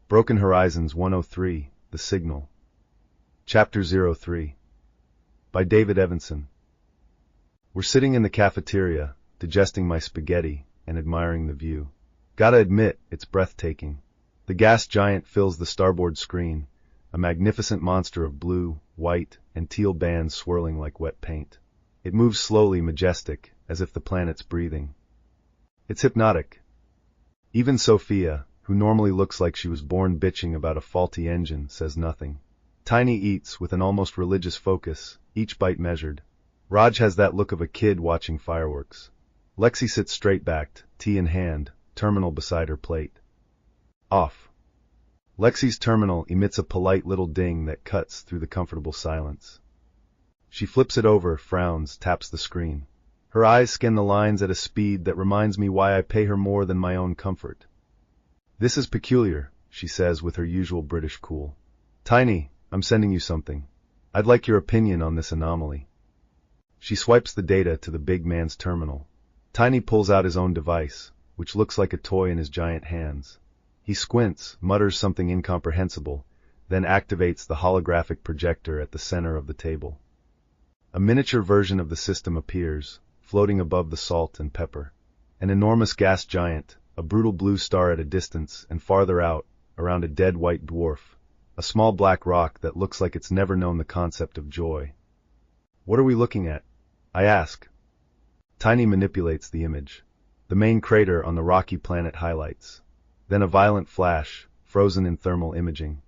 Broken Horizons 103, The Signal. Chapter 03. By David Evanson. We're sitting in the cafeteria, digesting my spaghetti and admiring the view. Gotta admit, it's breathtaking. The gas giant fills the starboard screen, a magnificent monster of blue, white, and teal bands swirling like wet paint. It moves slowly, majestic, as if the planet's breathing. It's hypnotic. Even Sophia, who normally looks like she was born bitching about a faulty engine, says nothing. Tiny eats with an almost religious focus, each bite measured. Raj has that look of a kid watching fireworks. Lexi sits straight-backed, tea in hand, terminal beside her plate. Off. Lexi's terminal emits a polite little ding that cuts through the comfortable silence. She flips it over, frowns, taps the screen. Her eyes scan the lines at a speed that reminds me why I pay her more than my own comfort. This is peculiar, she says with her usual British cool. Tiny, I'm sending you something. I'd like your opinion on this anomaly. She swipes the data to the big man's terminal. Tiny pulls out his own device, which looks like a toy in his giant hands. He squints, mutters something incomprehensible, then activates the holographic projector at the center of the table. A miniature version of the system appears, floating above the salt and pepper. An enormous gas giant, a brutal blue star at a distance, and farther out, around a dead white dwarf, a small black rock that looks like it's never known the concept of joy. What are we looking at? I ask. Tiny manipulates the image. The main crater on the rocky planet highlights. Then a violent flash, frozen in thermal imaging.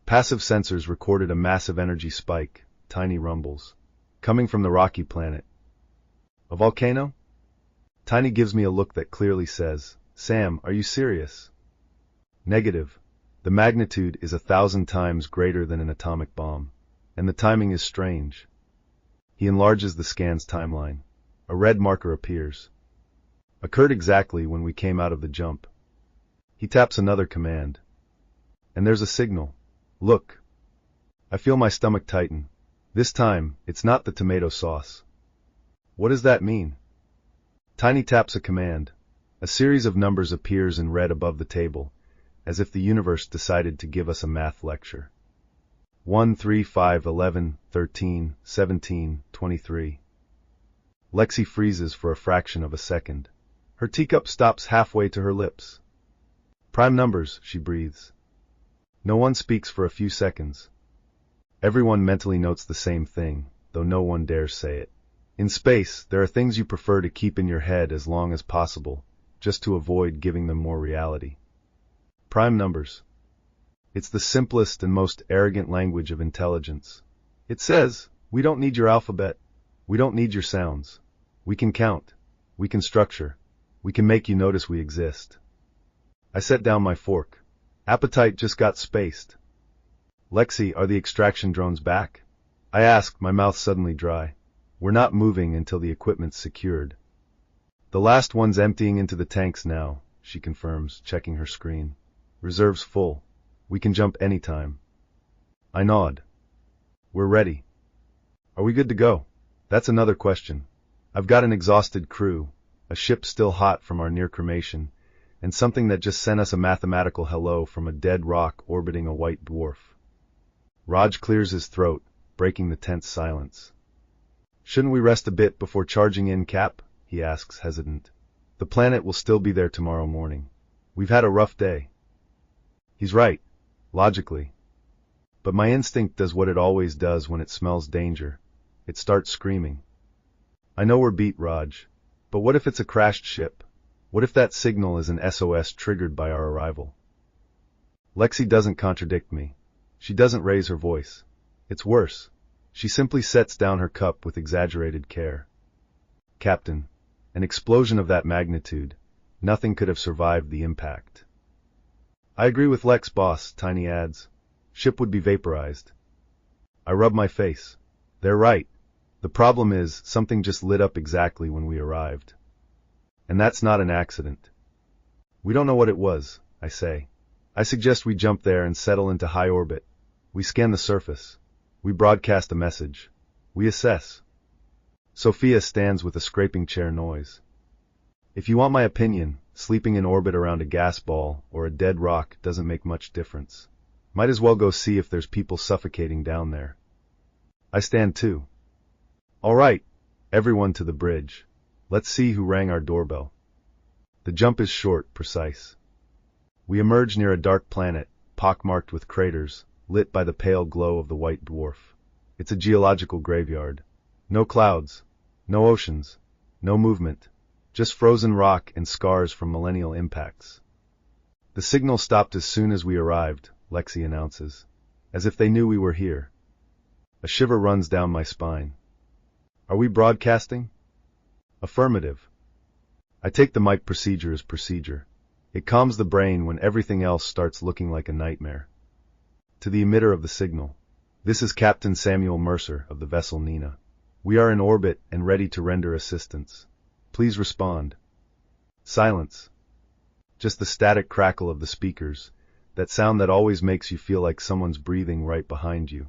Passive sensors recorded a massive energy spike, Tiny rumbles. Coming from the rocky planet. A volcano? Tiny gives me a look that clearly says, Sam, are you serious? Negative. The magnitude is 1,000 times greater than an atomic bomb. And the timing is strange. He enlarges the scan's timeline. A red marker appears. Occurred exactly when we came out of the jump. He taps another command. And there's a signal. Look. I feel my stomach tighten. This time, it's not the tomato sauce. What does that mean? Tiny taps a command. A series of numbers appears in red above the table, as if the universe decided to give us a math lecture. 1, 3, 5, 11, 13, 17, 23. Lexi freezes for a fraction of a second. Her teacup stops halfway to her lips. Prime numbers, she breathes. No one speaks for a few seconds. Everyone mentally notes the same thing, though no one dares say it. In space, there are things you prefer to keep in your head as long as possible, just to avoid giving them more reality. Prime numbers. It's the simplest and most arrogant language of intelligence. It says, we don't need your alphabet. We don't need your sounds. We can count. We can structure. We can make you notice we exist. I set down my fork. Appetite just got spaced. Lexi, are the extraction drones back? I ask, my mouth suddenly dry. We're not moving until the equipment's secured. The last one's emptying into the tanks now, she confirms, checking her screen. Reserves full. We can jump anytime. I nod. We're ready. Are we good to go? That's another question. I've got an exhausted crew, a ship still hot from our near cremation, and something that just sent us a mathematical hello from a dead rock orbiting a white dwarf. Raj clears his throat, breaking the tense silence. Shouldn't we rest a bit before charging in, Cap? He asks, hesitant. The planet will still be there tomorrow morning. We've had a rough day. He's right, logically. But my instinct does what it always does when it smells danger. It starts screaming. I know we're beat, Raj. But what if it's a crashed ship? What if that signal is an SOS triggered by our arrival? Lexi doesn't contradict me. She doesn't raise her voice. It's worse. She simply sets down her cup with exaggerated care. Captain, an explosion of that magnitude, nothing could have survived the impact. I agree with Lex, boss, Tiny adds. Ship would be vaporized. I rub my face. They're right. The problem is, something just lit up exactly when we arrived. And that's not an accident. We don't know what it was, I say. I suggest we jump there and settle into high orbit. We scan the surface. We broadcast a message. We assess. Sophia stands with a scraping chair noise. If you want my opinion, sleeping in orbit around a gas ball or a dead rock doesn't make much difference. Might as well go see if there's people suffocating down there. I stand too. All right, everyone to the bridge. Let's see who rang our doorbell. The jump is short, precise. We emerge near a dark planet, pockmarked with craters, lit by the pale glow of the white dwarf. It's a geological graveyard. No clouds, no oceans, no movement, just frozen rock and scars from millennial impacts. The signal stopped as soon as we arrived, Lexi announces, as if they knew we were here. A shiver runs down my spine. Are we broadcasting? Affirmative. I take the mic procedure as procedure. It calms the brain when everything else starts looking like a nightmare. To the emitter of the signal. This is Captain Samuel Mercer of the vessel Niña. We are in orbit and ready to render assistance. Please respond. Silence. Just the static crackle of the speakers, that sound that always makes you feel like someone's breathing right behind you.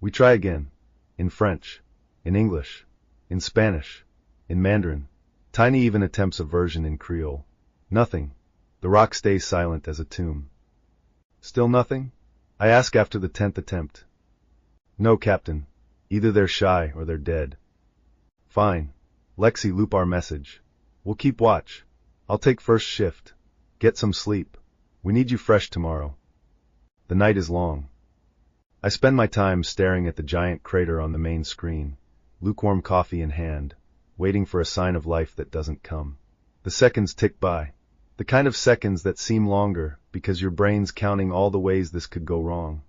We try again. In French. In English. In Spanish. In Mandarin. Tiny even attempts a version in Creole. Nothing. The rock stays silent as a tomb. Still nothing? I ask after the 10th attempt. No, Captain. Either they're shy or they're dead. Fine. Lexi, loop our message. We'll keep watch. I'll take first shift. Get some sleep. We need you fresh tomorrow. The night is long. I spend my time staring at the giant crater on the main screen, lukewarm coffee in hand, waiting for a sign of life that doesn't come. The seconds tick by. The kind of seconds that seem longer because your brain's counting all the ways this could go wrong.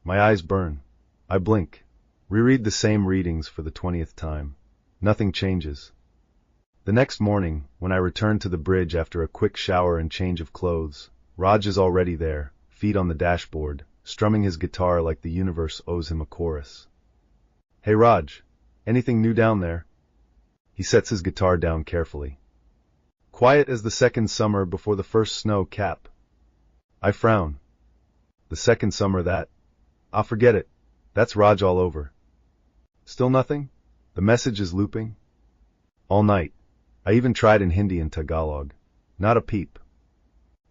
My eyes burn. I blink. Reread the same readings for the 20th time. Nothing changes. The next morning, when I return to the bridge after a quick shower and change of clothes, Raj is already there, feet on the dashboard, strumming his guitar like the universe owes him a chorus. Hey Raj, anything new down there? He sets his guitar down carefully. Quiet as the second summer before the first snow cap. I frown. The second summer that? Ah, forget it. That's Raj all over. Still nothing? The message is looping? All night. I even tried in Hindi and Tagalog. Not a peep.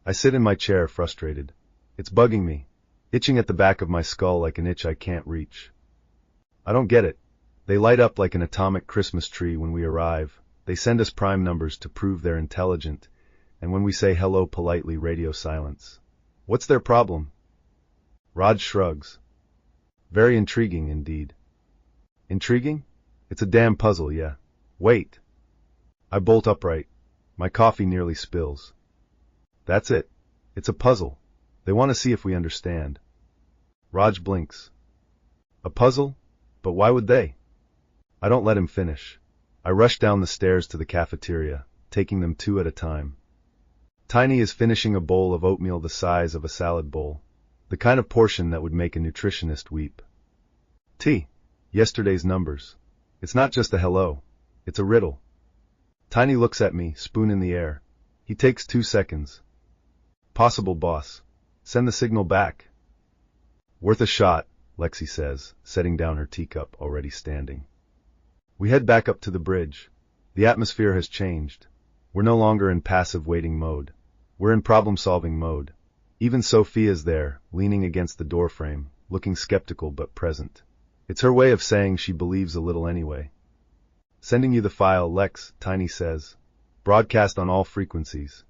I sit in my chair frustrated. It's bugging me, itching at the back of my skull like an itch I can't reach. I don't get it. They light up like an atomic Christmas tree when we arrive. They send us prime numbers to prove they're intelligent, and when we say hello politely, radio silence. What's their problem? Raj shrugs. Very intriguing indeed. Intriguing? It's a damn puzzle, yeah. Wait. I bolt upright. My coffee nearly spills. That's it. It's a puzzle. They want to see if we understand. Raj blinks. A puzzle? But why would they? I don't let him finish. I rush down the stairs to the cafeteria, taking them two at a time. Tiny is finishing a bowl of oatmeal the size of a salad bowl, the kind of portion that would make a nutritionist weep. T. Yesterday's numbers. It's not just a hello. It's a riddle. Tiny looks at me, spoon in the air. He takes 2 seconds. Possible, boss. Send the signal back. Worth a shot, Lexi says, setting down her teacup, already standing. We head back up to the bridge. The atmosphere has changed. We're no longer in passive waiting mode. We're in problem-solving mode. Even Sophia's there, leaning against the doorframe, looking skeptical but present. It's her way of saying she believes a little anyway. Sending you the file, Lex, Tiny says. Broadcast on all frequencies.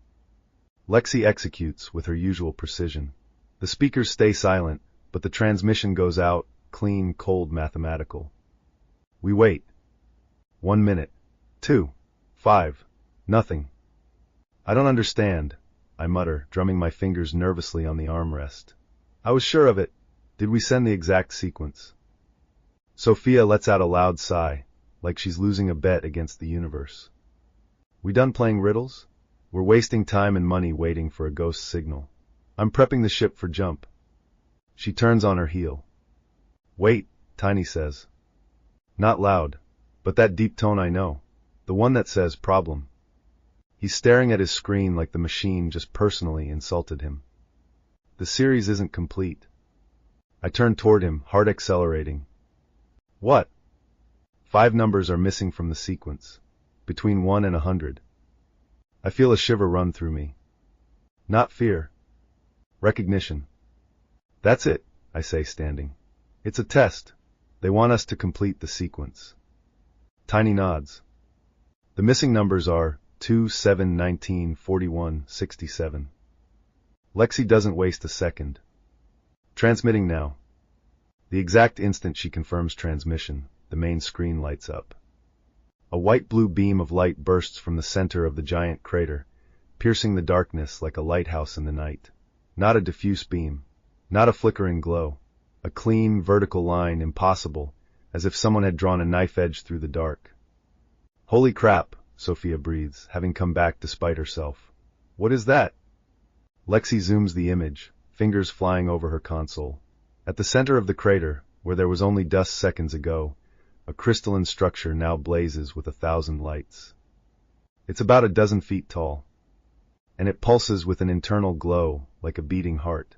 Lexi executes with her usual precision. The speakers stay silent, but the transmission goes out, clean, cold, mathematical. We wait. 1 minute. 2. 5. Nothing. I don't understand, I mutter, drumming my fingers nervously on the armrest. I was sure of it. Did we send the exact sequence? Sophia lets out a loud sigh, like she's losing a bet against the universe. We done playing riddles? We're wasting time and money waiting for a ghost signal. I'm prepping the ship for jump. She turns on her heel. Wait, Tiny says. Not loud, but that deep tone I know. The one that says problem. He's staring at his screen like the machine just personally insulted him. The series isn't complete. I turn toward him, heart accelerating. What? 5 numbers are missing from the sequence. Between 1 and 100. I feel a shiver run through me. Not fear. Recognition. That's it, I say, standing. It's a test. They want us to complete the sequence. Tiny nods. The missing numbers are 2, 7, 19, 41, 67. Lexi doesn't waste a second. Transmitting now. The exact instant she confirms transmission, the main screen lights up. A white-blue beam of light bursts from the center of the giant crater, piercing the darkness like a lighthouse in the night. Not a diffuse beam, not a flickering glow, a clean, vertical line, impossible, as if someone had drawn a knife edge through the dark. Holy crap, Sophia breathes, having come back despite herself. What is that? Lexi zooms the image, fingers flying over her console. At the center of the crater, where there was only dust seconds ago, a crystalline structure now blazes with 1,000 lights. It's about a dozen feet tall, and it pulses with an internal glow like a beating heart.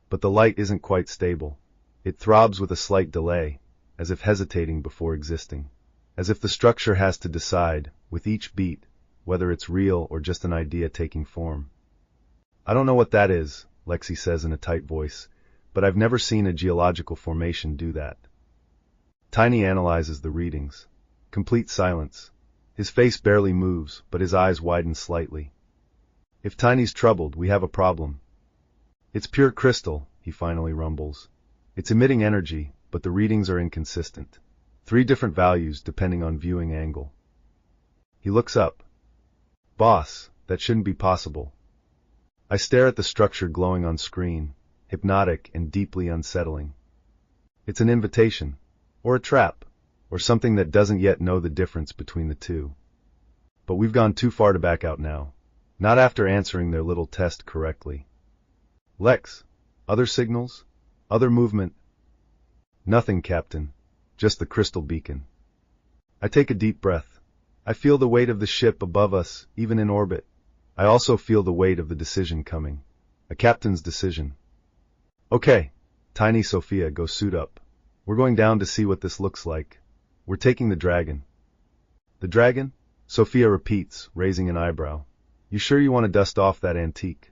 But the light isn't quite stable. It throbs with a slight delay, as if hesitating before existing. As if the structure has to decide, with each beat, whether it's real or just an idea taking form. I don't know what that is, Lexi says in a tight voice, but I've never seen a geological formation do that. Tiny analyzes the readings. Complete silence. His face barely moves, but his eyes widen slightly. If Tiny's troubled, we have a problem. It's pure crystal, he finally rumbles. It's emitting energy, but the readings are inconsistent. 3 different values depending on viewing angle. He looks up. Boss, that shouldn't be possible. I stare at the structure glowing on screen, hypnotic and deeply unsettling. It's an invitation, or a trap, or something that doesn't yet know the difference between the two. But we've gone too far to back out now, not after answering their little test correctly. Lex, other signals? Other movement? Nothing, Captain. Just the crystal beacon. I take a deep breath. I feel the weight of the ship above us, even in orbit. I also feel the weight of the decision coming. A captain's decision. Okay, Tiny, Sophia, go suit up. We're going down to see what this looks like. We're taking the dragon. The dragon? Sophia repeats, raising an eyebrow. You sure you want to dust off that antique?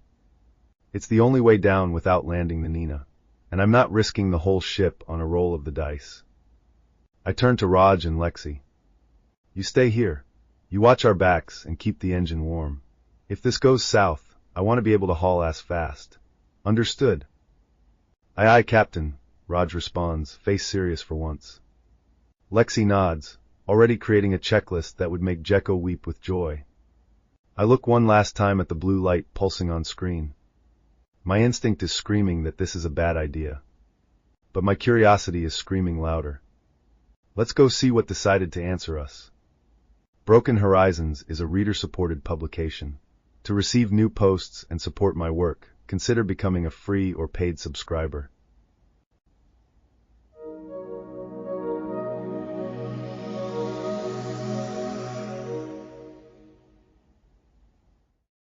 It's the only way down without landing the Niña, and I'm not risking the whole ship on a roll of the dice. I turn to Raj and Lexi. You stay here. You watch our backs and keep the engine warm. If this goes south, I want to be able to haul ass fast. Understood? Aye aye, Captain, Raj responds, face serious for once. Lexi nods, already creating a checklist that would make Jekko weep with joy. I look one last time at the blue light pulsing on screen. My instinct is screaming that this is a bad idea. But my curiosity is screaming louder. Let's go see what decided to answer us. Broken Horizons is a reader-supported publication. To receive new posts and support my work, consider becoming a free or paid subscriber.